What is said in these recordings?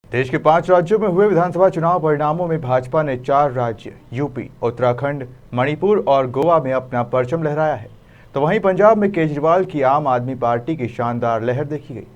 देश के 5 राज्यों में हुए विधानसभा चुनाव परिणामों में भाजपा ने 4 राज्य यूपी, उत्तराखंड, मणिपुर और गोवा में अपना परचम लहराया है, तो वहीं पंजाब में केजरीवाल की आम आदमी पार्टी की शानदार लहर देखी गई।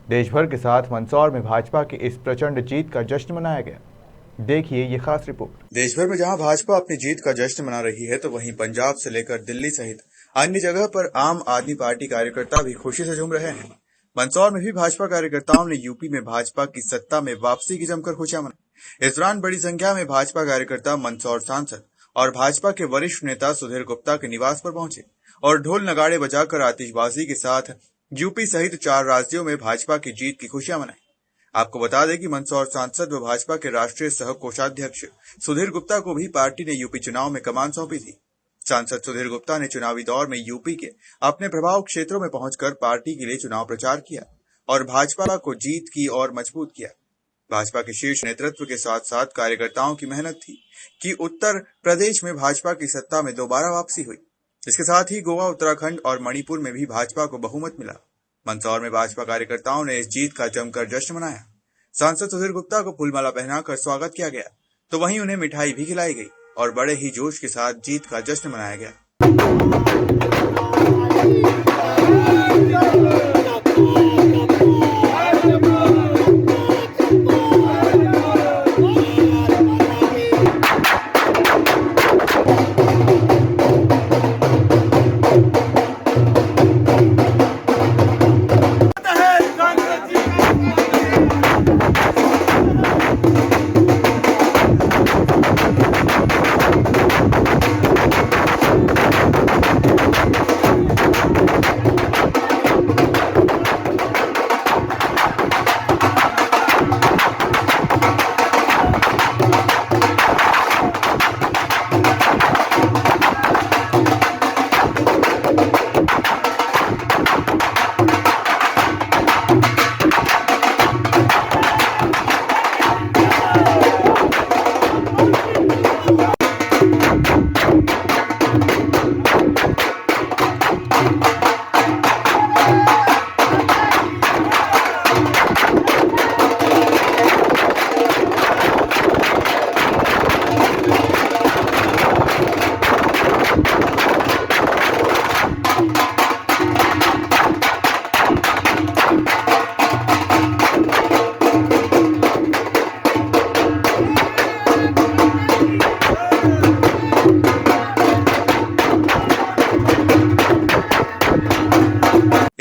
देश भर के साथ मंदसौर में भाजपा की इस प्रचंड जीत का जश्न मनाया गया। देखिए ये खास रिपोर्ट। देश भर में जहां भाजपा अपनी जीत का जश्न मना रही है, तो वहीं पंजाब से लेकर दिल्ली सहित अन्य जगह पर आम आदमी पार्टी कार्यकर्ता भी खुशी से झूम रहे हैं। मंदसौर में भी भाजपा कार्यकर्ताओं ने यूपी में भाजपा की सत्ता में वापसी की जमकर खुशियां मनाई। इस दौरान बड़ी संख्या में भाजपा कार्यकर्ता मंदसौर सांसद और भाजपा के वरिष्ठ नेता सुधीर गुप्ता के निवास पर पहुंचे और ढोल नगाड़े बजाकर आतिशबाजी के साथ यूपी सहित 4 राज्यों में भाजपा की जीत की खुशियां मनाई। आपको बता दें कि मंदसौर सांसद व भाजपा के राष्ट्रीय सह कोषाध्यक्ष सुधीर गुप्ता को भी पार्टी ने यूपी चुनाव में कमान सौंपी थी। सांसद सुधीर गुप्ता ने चुनावी दौर में यूपी के अपने प्रभाव क्षेत्रों में पहुंचकर पार्टी के लिए चुनाव प्रचार किया और भाजपा को जीत की और मजबूत किया। भाजपा के शीर्ष नेतृत्व के साथ साथ कार्यकर्ताओं की मेहनत थी कि उत्तर प्रदेश में भाजपा की सत्ता में दोबारा वापसी हुई। इसके साथ ही गोवा, उत्तराखंड और मणिपुर में भी भाजपा को बहुमत मिला। मंदसौर में भाजपा कार्यकर्ताओं ने इस जीत का जमकर जश्न मनाया। सांसद सुधीर गुप्ता को फूलमाला पहनाकर स्वागत किया गया, तो वहीं उन्हें मिठाई भी खिलाई गई और बड़े ही जोश के साथ जीत का जश्न मनाया गया।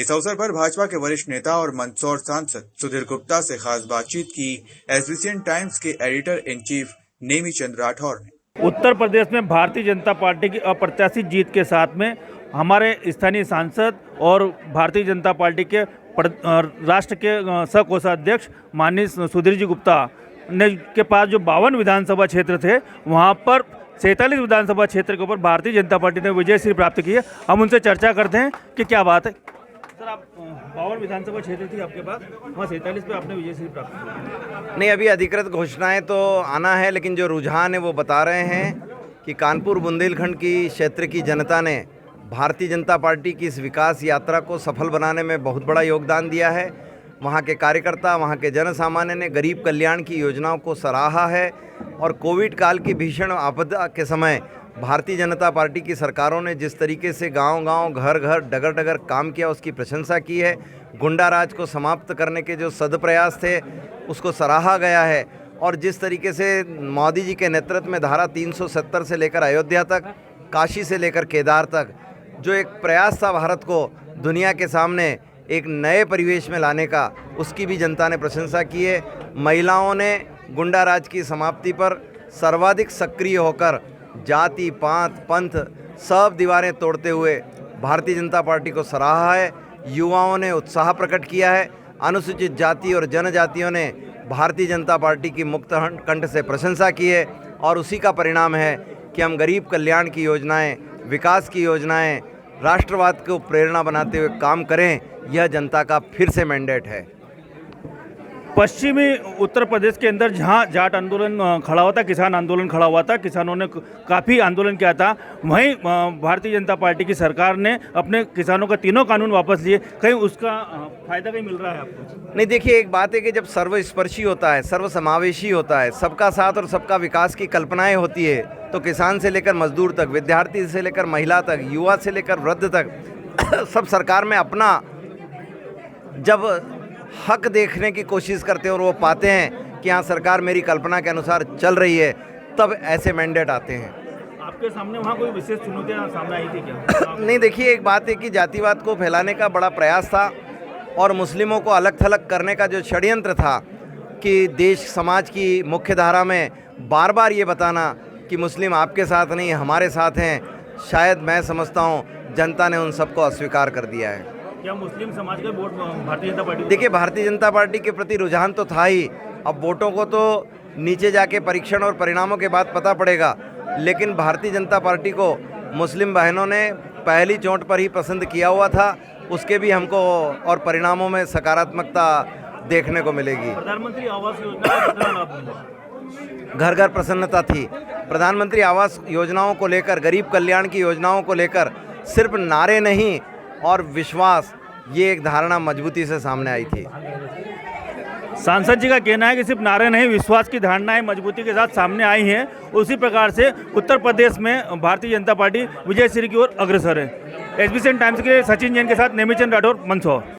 इस अवसर पर भाजपा के वरिष्ठ नेता और मंदसौर सांसद सुधीर गुप्ता से खास बातचीत की एसबीसीएन टाइम्स के एडिटर इन चीफ नेमी चंद राठौर ने। उत्तर प्रदेश में भारतीय जनता पार्टी की अप्रत्याशित जीत के साथ में हमारे स्थानीय सांसद और भारतीय जनता पार्टी के राष्ट्र के सह कोषाध्यक्ष माननीय सुधीर जी गुप्ता ने के पास जो 52 विधानसभा क्षेत्र थे, वहाँ पर 47 विधानसभा क्षेत्र के ऊपर भारतीय जनता पार्टी ने विजय श्री प्राप्त की है। हम उनसे चर्चा करते हैं कि क्या बात है। सर, आप 52 विधानसभा क्षेत्र थी आपके पास, वहाँ 47 पे आपने विजय श्री प्राप्त किया। नहीं, अभी अधिकृत घोषणाएं तो आना है, लेकिन जो रुझान है वो बता रहे हैं कि कानपुर बुंदेलखंड की क्षेत्र की जनता ने भारतीय जनता पार्टी की इस विकास यात्रा को सफल बनाने में बहुत बड़ा योगदान दिया है। वहाँ के कार्यकर्ता, वहाँ के जन सामान्य ने गरीब कल्याण की योजनाओं को सराहा है और कोविड काल की भीषण आपदा के समय भारतीय जनता पार्टी की सरकारों ने जिस तरीके से गांव-गांव, घर-घर, डगर-डगर काम किया, उसकी प्रशंसा की है। गुंडा राज को समाप्त करने के जो सदप्रयास थे, उसको सराहा गया है और जिस तरीके से मोदी जी के नेतृत्व में धारा 370 से लेकर अयोध्या तक, काशी से लेकर केदार तक जो एक प्रयास था भारत को दुनिया के सामने एक नए परिवेश में लाने का, उसकी भी जनता ने प्रशंसा की है। महिलाओं ने गुंडा राज की समाप्ति पर सर्वाधिक सक्रिय होकर जाति, पात, पंथ सब दीवारें तोड़ते हुए भारतीय जनता पार्टी को सराहा है। युवाओं ने उत्साह प्रकट किया है। अनुसूचित जाति और जनजातियों ने भारतीय जनता पार्टी की मुक्त कंठ से प्रशंसा की है और उसी का परिणाम है कि हम गरीब कल्याण की योजनाएं, विकास की योजनाएं, राष्ट्रवाद को प्रेरणा बनाते हुए काम करें। यह जनता का फिर से मैंडेट है। पश्चिमी उत्तर प्रदेश के अंदर जहां जाट आंदोलन खड़ा हुआ था, किसान आंदोलन खड़ा हुआ था, किसानों ने काफ़ी आंदोलन किया था, वहीं भारतीय जनता पार्टी की सरकार ने अपने किसानों का तीनों कानून वापस लिए। कहीं उसका फायदा कहीं मिल रहा है आपको? नहीं, देखिए, एक बात है कि जब सर्वस्पर्शी होता है, सर्वसमावेशी होता है, सबका साथ और सबका विकास की कल्पनाएं होती है, तो किसान से लेकर मजदूर तक, विद्यार्थी से लेकर महिला तक, युवा से लेकर वृद्ध तक सब सरकार में अपना जब हक देखने की कोशिश करते हैं और वो पाते हैं कि हाँ, सरकार मेरी कल्पना के अनुसार चल रही है, तब ऐसे मैंडेट आते हैं। आपके सामने वहाँ कोई विशेष चुनौतियाँ सामने आई थी क्या? नहीं, देखिए, एक बात है कि जातिवाद को फैलाने का बड़ा प्रयास था और मुस्लिमों को अलग थलग करने का जो षड्यंत्र था कि देश समाज की मुख्य धारा में बार बार ये बताना कि मुस्लिम आपके साथ नहीं, हमारे साथ हैं, शायद मैं समझता हूँ जनता ने उन सबको अस्वीकार कर दिया है। क्या मुस्लिम समाज का वोट भारतीय जनता पार्टी? देखिए, भारतीय जनता पार्टी के प्रति रुझान तो था ही, अब वोटों को तो नीचे जाके परीक्षण और परिणामों के बाद पता पड़ेगा, लेकिन भारतीय जनता पार्टी को मुस्लिम बहनों ने पहली चोट पर ही पसंद किया हुआ था, उसके भी हमको और परिणामों में सकारात्मकता देखने को मिलेगी। प्रधानमंत्री आवास योजना का कितना लाभ मिला? घर घर प्रसन्नता थी। प्रधानमंत्री आवास योजनाओं को लेकर, गरीब कल्याण की योजनाओं को लेकर सिर्फ नारे नहीं और विश्वास, ये एक धारणा मजबूती से सामने आई थी। सांसद जी का कहना है कि सिर्फ नारे नहीं, विश्वास की धारणाएं मजबूती के साथ सामने आई हैं। उसी प्रकार से उत्तर प्रदेश में भारतीय जनता पार्टी विजय श्री की ओर अग्रसर है। एसबीसी टाइम्स के सचिन जैन के साथ नेमीचंद राठौर, मंदसौर।